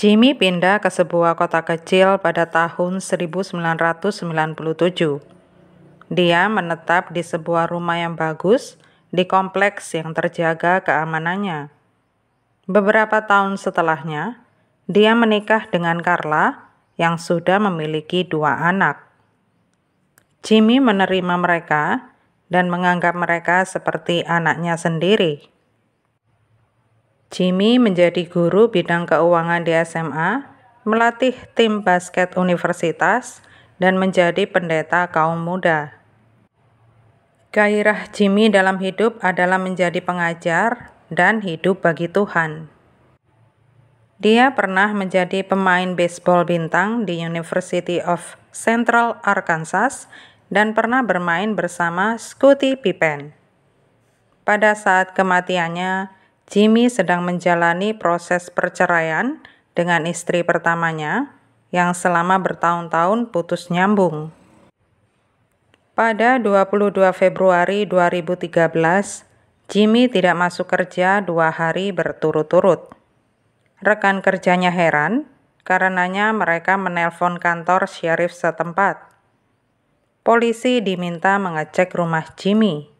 Jimmy pindah ke sebuah kota kecil pada tahun 1997. Dia menetap di sebuah rumah yang bagus di kompleks yang terjaga keamanannya. Beberapa tahun setelahnya, dia menikah dengan Carla yang sudah memiliki 2 anak. Jimmy menerima mereka dan menganggap mereka seperti anaknya sendiri. Jimmy menjadi guru bidang keuangan di SMA, melatih tim basket universitas, dan menjadi pendeta kaum muda. Gairah Jimmy dalam hidup adalah menjadi pengajar dan hidup bagi Tuhan. Dia pernah menjadi pemain baseball bintang di University of Central Arkansas dan pernah bermain bersama Scottie Pippen. Pada saat kematiannya, Jimmy sedang menjalani proses perceraian dengan istri pertamanya yang selama bertahun-tahun putus nyambung. Pada 22 Februari 2013, Jimmy tidak masuk kerja 2 hari berturut-turut. Rekan kerjanya heran, karenanya mereka menelpon kantor sheriff setempat. Polisi diminta mengecek rumah Jimmy.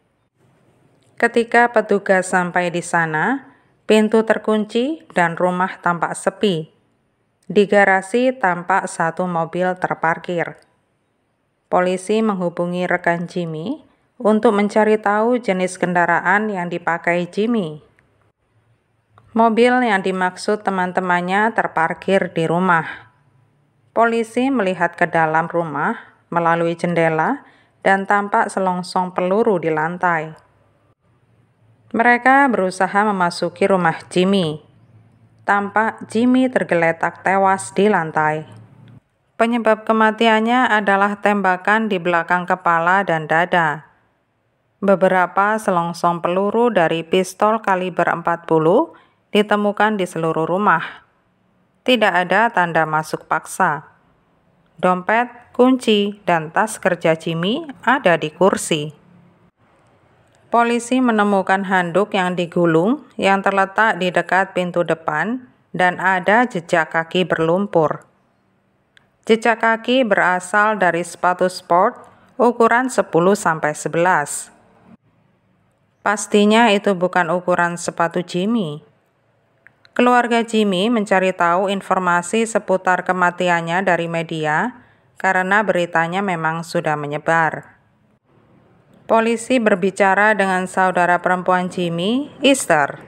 Ketika petugas sampai di sana, pintu terkunci dan rumah tampak sepi. Di garasi tampak 1 mobil terparkir. Polisi menghubungi rekan Jimmy untuk mencari tahu jenis kendaraan yang dipakai Jimmy. Mobil yang dimaksud teman-temannya terparkir di rumah. Polisi melihat ke dalam rumah melalui jendela dan tampak selongsong peluru di lantai. Mereka berusaha memasuki rumah Jimmy. Tampak Jimmy tergeletak tewas di lantai. Penyebab kematiannya adalah tembakan di belakang kepala dan dada. Beberapa selongsong peluru dari pistol kaliber 40 ditemukan di seluruh rumah. Tidak ada tanda masuk paksa. Dompet, kunci, dan tas kerja Jimmy ada di kursi. Polisi menemukan handuk yang digulung yang terletak di dekat pintu depan dan ada jejak kaki berlumpur. Jejak kaki berasal dari sepatu sport ukuran 10-11. Pastinya itu bukan ukuran sepatu Jimmy. Keluarga Jimmy mencari tahu informasi seputar kematiannya dari media karena beritanya memang sudah menyebar. Polisi berbicara dengan saudara perempuan Jimmy, Esther.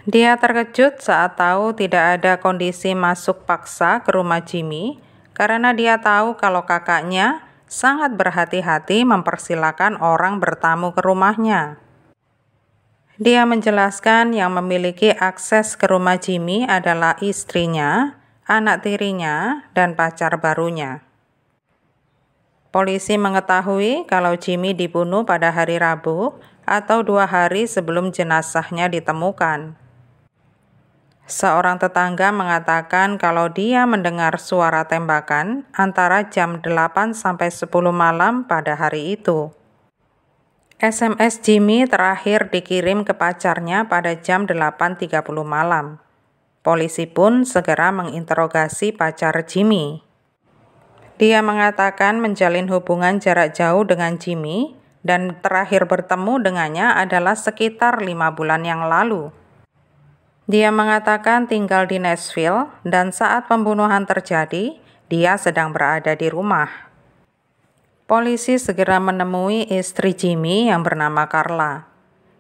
Dia terkejut saat tahu tidak ada kondisi masuk paksa ke rumah Jimmy karena dia tahu kalau kakaknya sangat berhati-hati mempersilakan orang bertamu ke rumahnya. Dia menjelaskan yang memiliki akses ke rumah Jimmy adalah istrinya, anak tirinya, dan pacar barunya. Polisi mengetahui kalau Jimmy dibunuh pada hari Rabu atau 2 hari sebelum jenazahnya ditemukan. Seorang tetangga mengatakan kalau dia mendengar suara tembakan antara jam 8 sampai 10 malam pada hari itu. SMS Jimmy terakhir dikirim ke pacarnya pada jam 8.30 malam. Polisi pun segera menginterogasi pacar Jimmy. Dia mengatakan menjalin hubungan jarak jauh dengan Jimmy dan terakhir bertemu dengannya adalah sekitar 5 bulan yang lalu. Dia mengatakan tinggal di Nashville dan saat pembunuhan terjadi, dia sedang berada di rumah. Polisi segera menemui istri Jimmy yang bernama Carla.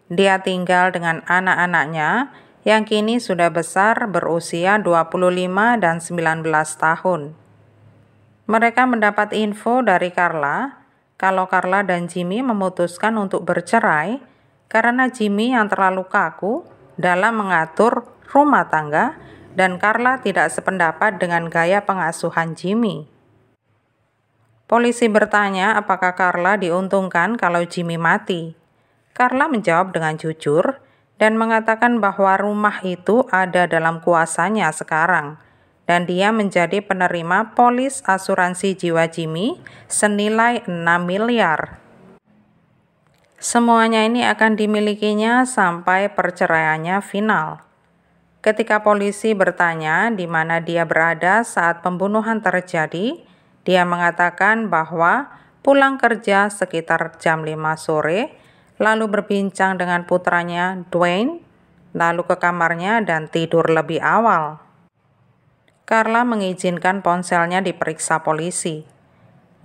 Dia tinggal dengan anak-anaknya yang kini sudah besar berusia 25 dan 19 tahun. Mereka mendapat info dari Carla kalau Carla dan Jimmy memutuskan untuk bercerai karena Jimmy yang terlalu kaku dalam mengatur rumah tangga dan Carla tidak sependapat dengan gaya pengasuhan Jimmy. Polisi bertanya apakah Carla diuntungkan kalau Jimmy mati. Carla menjawab dengan jujur dan mengatakan bahwa rumah itu ada dalam kuasanya sekarang dan dia menjadi penerima polis asuransi jiwa Jimmy senilai 6 miliar. Semuanya ini akan dimilikinya sampai perceraiannya final. Ketika polisi bertanya di mana dia berada saat pembunuhan terjadi, dia mengatakan bahwa pulang kerja sekitar jam 5 sore, lalu berbincang dengan putranya Dwayne, lalu ke kamarnya dan tidur lebih awal. Carla mengizinkan ponselnya diperiksa polisi.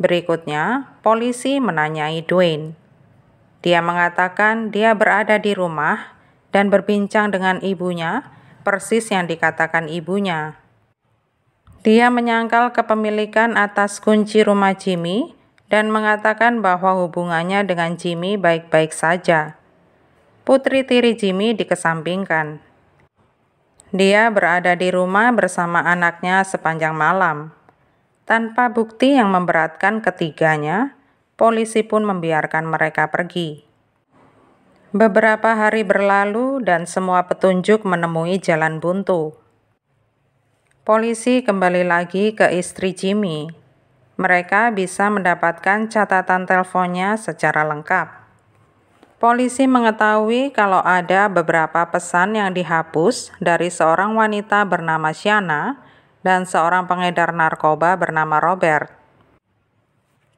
Berikutnya, polisi menanyai Dwayne. Dia mengatakan dia berada di rumah dan berbincang dengan ibunya, persis yang dikatakan ibunya. Dia menyangkal kepemilikan atas kunci rumah Jimmy dan mengatakan bahwa hubungannya dengan Jimmy baik-baik saja. Putri tiri Jimmy dikesampingkan. Dia berada di rumah bersama anaknya sepanjang malam. Tanpa bukti yang memberatkan ketiganya, polisi pun membiarkan mereka pergi. Beberapa hari berlalu dan semua petunjuk menemui jalan buntu. Polisi kembali lagi ke istri Jimmy. Mereka bisa mendapatkan catatan teleponnya secara lengkap. Polisi mengetahui kalau ada beberapa pesan yang dihapus dari seorang wanita bernama Shanna dan seorang pengedar narkoba bernama Robert.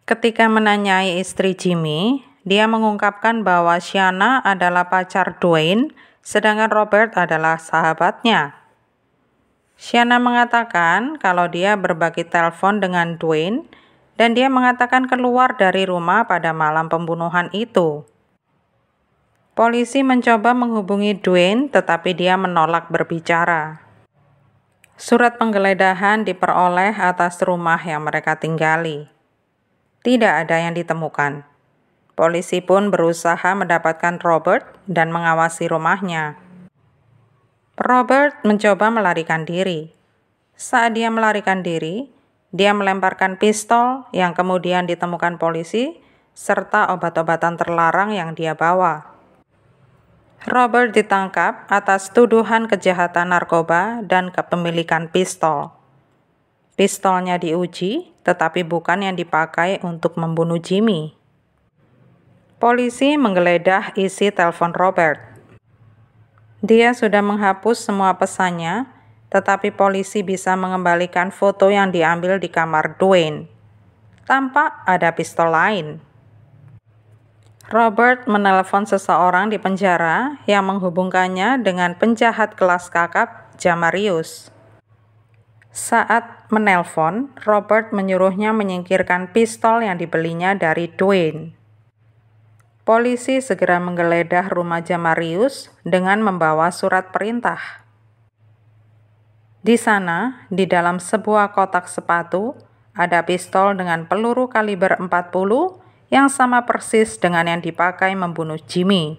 Ketika menanyai istri Jimmy, dia mengungkapkan bahwa Shanna adalah pacar Dwayne, sedangkan Robert adalah sahabatnya. Shanna mengatakan kalau dia berbagi telepon dengan Dwayne dan dia mengatakan keluar dari rumah pada malam pembunuhan itu. Polisi mencoba menghubungi Dwayne tetapi dia menolak berbicara. Surat penggeledahan diperoleh atas rumah yang mereka tinggali. Tidak ada yang ditemukan. Polisi pun berusaha mendapatkan Robert dan mengawasi rumahnya. Robert mencoba melarikan diri. Saat dia melarikan diri, dia melemparkan pistol yang kemudian ditemukan polisi serta obat-obatan terlarang yang dia bawa. Robert ditangkap atas tuduhan kejahatan narkoba dan kepemilikan pistol. Pistolnya diuji, tetapi bukan yang dipakai untuk membunuh Jimmy. Polisi menggeledah isi telepon Robert. Dia sudah menghapus semua pesannya, tetapi polisi bisa mengembalikan foto yang diambil di kamar Dwayne. Tampak ada pistol lain. Robert menelepon seseorang di penjara yang menghubungkannya dengan penjahat kelas kakap Jamarius. Saat menelpon, Robert menyuruhnya menyingkirkan pistol yang dibelinya dari Dwayne. Polisi segera menggeledah rumah Jamarius dengan membawa surat perintah. Di sana, di dalam sebuah kotak sepatu, ada pistol dengan peluru kaliber 40 yang sama persis dengan yang dipakai membunuh Jimmy.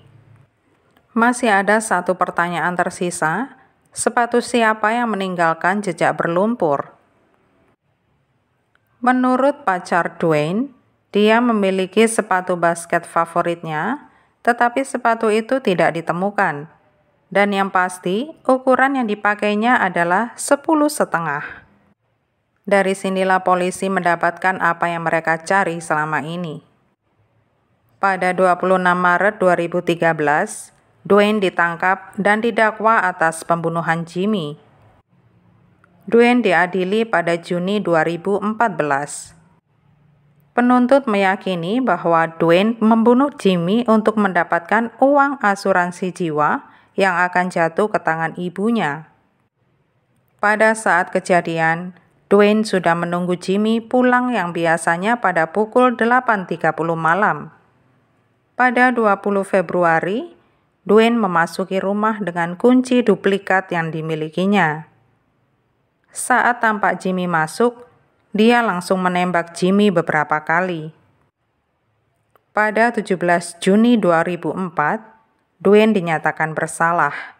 Masih ada satu pertanyaan tersisa, sepatu siapa yang meninggalkan jejak berlumpur? Menurut pacar Dwayne, dia memiliki sepatu basket favoritnya, tetapi sepatu itu tidak ditemukan. Dan yang pasti, ukuran yang dipakainya adalah 10,5. Dari sinilah polisi mendapatkan apa yang mereka cari selama ini. Pada 26 Maret 2013, Dwayne ditangkap dan didakwa atas pembunuhan Jimmy. Dwayne diadili pada Juni 2014. Penuntut meyakini bahwa Dwayne membunuh Jimmy untuk mendapatkan uang asuransi jiwa yang akan jatuh ke tangan ibunya. Pada saat kejadian, Dwayne sudah menunggu Jimmy pulang yang biasanya pada pukul 8.30 malam. Pada 20 Februari, Dwayne memasuki rumah dengan kunci duplikat yang dimilikinya. Saat tampak Jimmy masuk, dia langsung menembak Jimmy beberapa kali. Pada 17 Juni 2004, Dwayne dinyatakan bersalah.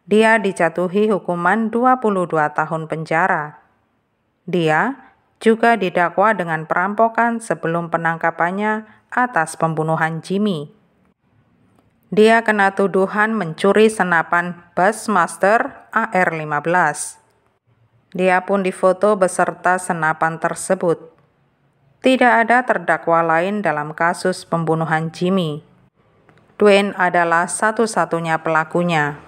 Dia dijatuhi hukuman 22 tahun penjara. Dia juga didakwa dengan perampokan sebelum penangkapannya atas pembunuhan Jimmy. Dia kena tuduhan mencuri senapan Bassmaster AR-15. Dia pun difoto beserta senapan tersebut. Tidak ada terdakwa lain dalam kasus pembunuhan Jimmy. Dwayne adalah satu-satunya pelakunya.